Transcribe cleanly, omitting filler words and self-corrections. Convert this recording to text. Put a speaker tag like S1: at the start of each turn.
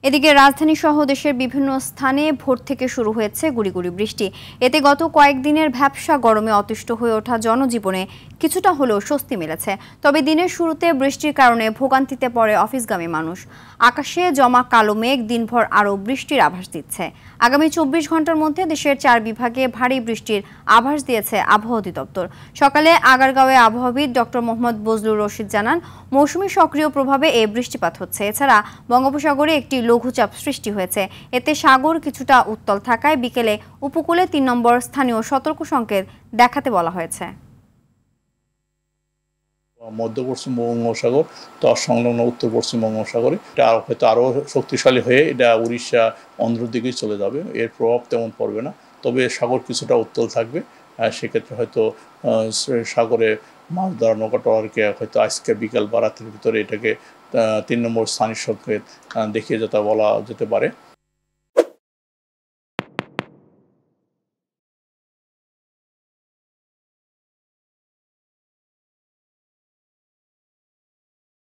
S1: এদিকে রাজধানী সহ দেশের বিভিন্ন স্থানে ভোর থেকে শুরু হয়েছে গুড়ি গুড়ি বৃষ্টি। এতে গত কয়েকদিনের ভ্যাপসা গরমে অতিষ্ঠ হয়ে ওঠা জনজীবনে কিছুটা হলেও স্বস্তি মিলেছে। তবে দিনের শুরুতে বৃষ্টির কারণে ভোগান্তিতে পড়ে অফিসগামী মানুষ। আকাশে জমা কালো মেঘ দিনভর আরও বৃষ্টির আভাস দিচ্ছে। আগামী ২৪ ঘন্টার মধ্যে দেশের ৪ বিভাগে ভারী বৃষ্টির আভাস দিয়েছে আবহাওয়া অধিদপ্তর। সকালে আগারগাঁওয়ে আবহাওয়াবিদ ডক্টর মোহাম্মদ বজলুর রশিদ জানান, মৌসুমি সক্রিয় প্রভাবে এই বৃষ্টিপাত হচ্ছে। এছাড়া বঙ্গোপসাগরে একটি লঘুচাপ সৃষ্টি হয়েছে। এতে সাগর কিছুটা উত্তাল থাকায় বিকেলে উপকূলে ৩ নম্বর স্থানীয় সতর্ক সংকেত দেখাতে বলা হয়েছে।
S2: মধ্য পশ্চিম বঙ্গোপসাগর সংলগ্ন উত্তর পশ্চিম বঙ্গোপসাগরে এটা হয়তো আরও শক্তিশালী হয়ে এটা উড়িষ্যা অন্ধ্রের দিকেই চলে যাবে। এর প্রভাব তেমন পড়বে না, তবে সাগর কিছুটা উত্তাল থাকবে। সেক্ষেত্রে হয়তো সাগরে মাছ ধরা নৌকা ট্রলারকে হয়তো আজকে বিকাল বা রাতের ভিতরে এটাকে ৩ নম্বর স্থানীয় সংকেত দেখিয়ে যেতে বলা যেতে পারে।